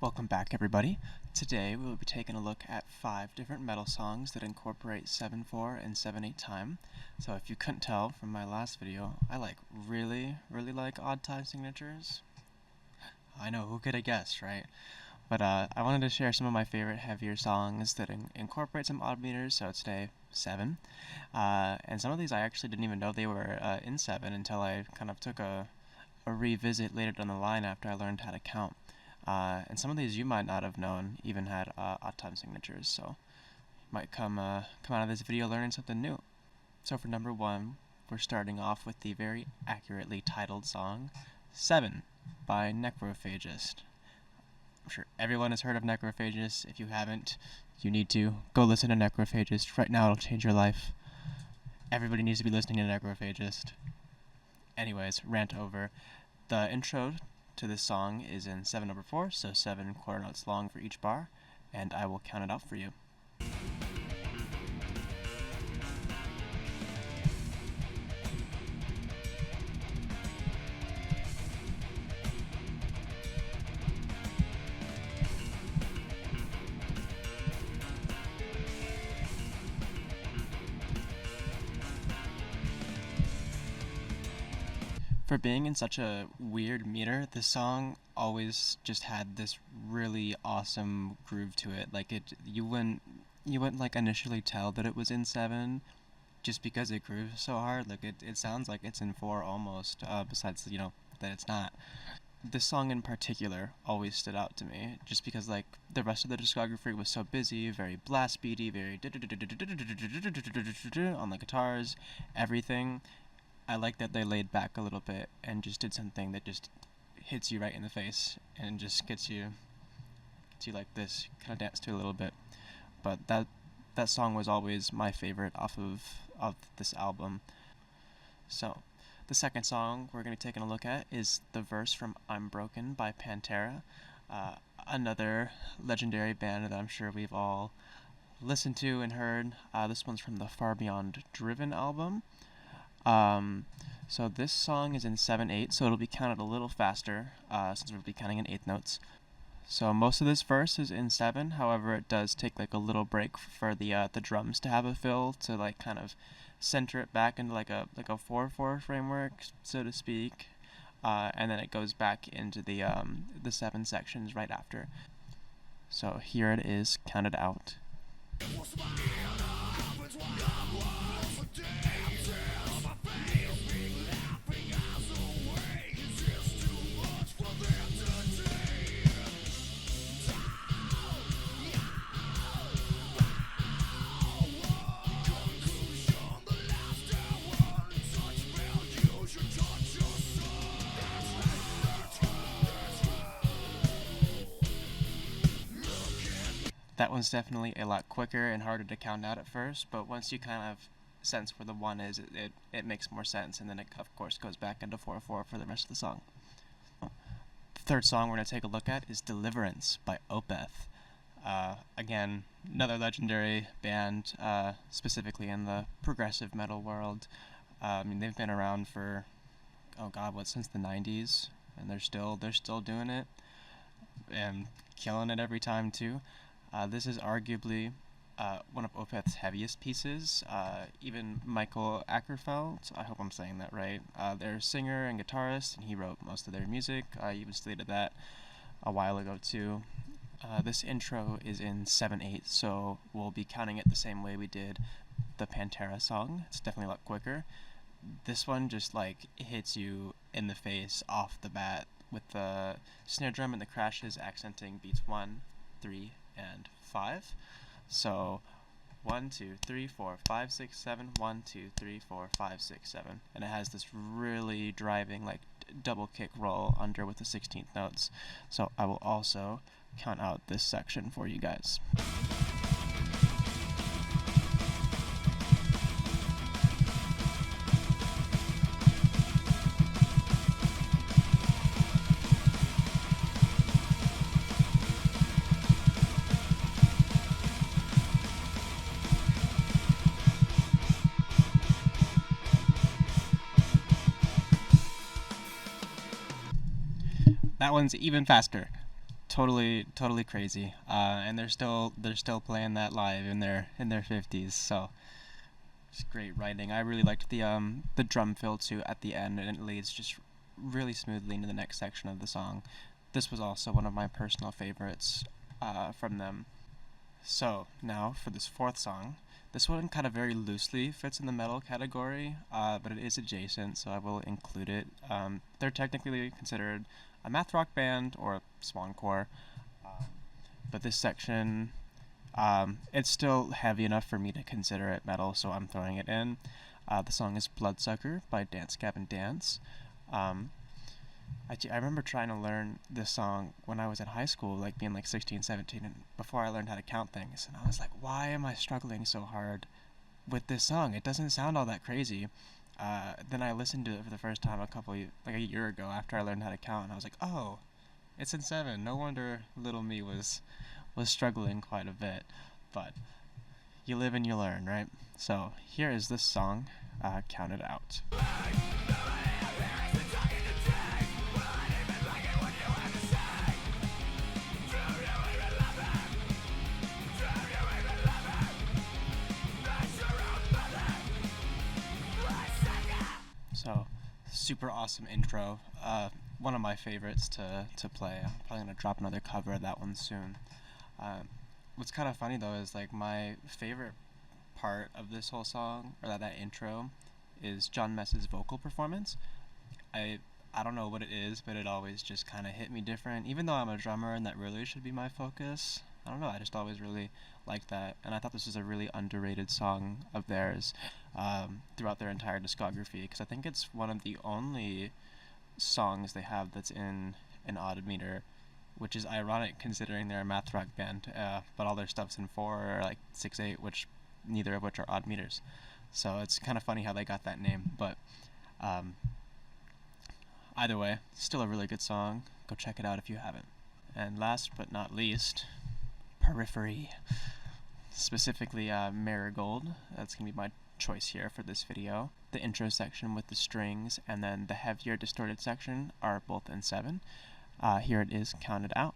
Welcome back, everybody. Today we will be taking a look at 5 different metal songs that incorporate 7/4 and 7/8 time. So if you couldn't tell from my last video, I really like odd time signatures. I know, who could have guessed, right? But I wanted to share some of my favorite heavier songs that incorporate some odd meters, so today 7. And some of these I actually didn't even know they were in 7 until I kind of took a revisit later down the line after I learned how to count. And some of these you might not have known even had odd time signatures, so you might come out of this video learning something new. So for number 1, we're starting off with the very accurately titled song 7 by Necrophagist. I'm sure everyone has heard of Necrophagist. If you haven't, you need to go listen to Necrophagist. Right now it'll change your life. Everybody needs to be listening to Necrophagist. Anyways, rant over. The intro to this song is in 7/4, so 7 quarter notes long for each bar, and I will count it out for you. For being in such a weird meter, this song always just had this really awesome groove to it. Like you wouldn't like initially tell that it was in 7, just because it grooves so hard. Like it sounds like it's in 4 almost. Besides, that it's not. This song in particular always stood out to me, just because like the rest of the discography was so busy, very blast beaty, very on the guitars, everything. I like that they laid back a little bit and just did something that just hits you right in the face and just gets you like this, kind of dance to a little bit. But that song was always my favorite off of this album. So the second song we're going to be taking a look at is the verse from I'm Broken by Pantera, another legendary band that I'm sure we've all listened to and heard. This one's from the Far Beyond Driven album. So this song is in 7/8, so it'll be counted a little faster, since we'll be counting in 8th notes. So most of this verse is in 7, however it does take like a little break for the drums to have a fill to like kind of center it back into like a 4/4 framework, so to speak, and then it goes back into the 7 sections right after. So here it is, counted out. That one's definitely a lot quicker and harder to count out at first, but once you kind of sense where the 1 is, it makes more sense, and then it of course goes back into 4/4 for the rest of the song. The third song we're going to take a look at is Deliverance by Opeth. Again, another legendary band, specifically in the progressive metal world. I mean, they've been around for, since the 90s, and they're still doing it, and killing it every time too. This is arguably one of Opeth's heaviest pieces. Even Michael Ackerfeld, I hope I'm saying that right, they're a singer and guitarist, and he wrote most of their music. I even stated that a while ago too. This intro is in 7/8, so we'll be counting it the same way we did the Pantera song. It's definitely a lot quicker. This one just like hits you in the face off the bat with the snare drum and the crashes accenting beats 1, 3, and 5. So 1, 2, 3, 4, 5, 6, 7, 1, 2, 3, 4, 5, 6, 7, and it has this really driving like double kick roll under with the 16th notes. So I will also count out this section for you guys. That one's even faster. totally crazy. And they're still playing that live in their 50s. So it's great writing. I really liked the drum fill too at the end, and it leads just really smoothly into the next section of the song. This was also one of my personal favorites from them. So now for this fourth song. This one kind of very loosely fits in the metal category, but it is adjacent, so I will include it. They're technically considered a math rock band or a swancore, but this section, it's still heavy enough for me to consider it metal, so I'm throwing it in. The song is Bloodsucker by Dance Gavin Dance. I remember trying to learn this song when I was in high school, like being like 16, 17, and before I learned how to count things. And I was like, why am I struggling so hard with this song? It doesn't sound all that crazy. Then I listened to it for the first time like a year ago after I learned how to count, and I was like, oh, it's in 7. No wonder little me was struggling quite a bit. But you live and you learn, right? So here is this song, Count It Out. So, super awesome intro. One of my favorites to play. I'm probably gonna drop another cover of that one soon. What's kind of funny though is like my favorite part of this whole song, or that intro, is John Mess's vocal performance. I don't know what it is, but it always just kind of hit me different. Even though I'm a drummer and that really should be my focus, I don't know, I just always really liked that. And I thought this was a really underrated song of theirs throughout their entire discography, because I think it's one of the only songs they have that's in an odd meter, which is ironic considering they're a math rock band, but all their stuff's in 4 or like 6/8, neither of which are odd meters. So it's kind of funny how they got that name, but either way, still a really good song. Go check it out if you haven't. And last but not least, Periphery. Specifically Marigold. That's going to be my choice here for this video. The intro section with the strings and then the heavier distorted section are both in 7. Here it is, Count It Out.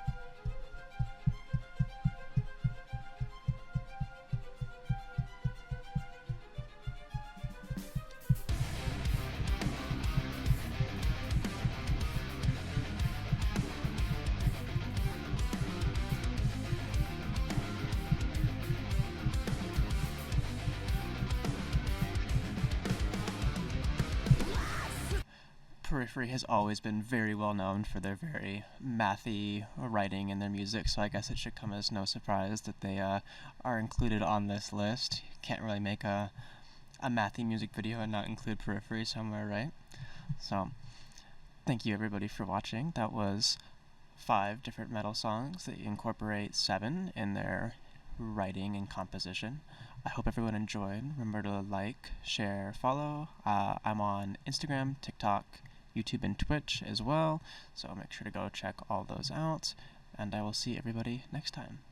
Periphery has always been very well known for their very mathy writing in their music, so I guess it should come as no surprise that they are included on this list. Can't really make a mathy music video and not include Periphery somewhere, right? So, thank you everybody for watching. That was 5 different metal songs that incorporate 7 in their writing and composition. I hope everyone enjoyed. Remember to like, share, follow. I'm on Instagram, TikTok, YouTube, and Twitch as well, so make sure to go check all those out, and I will see everybody next time.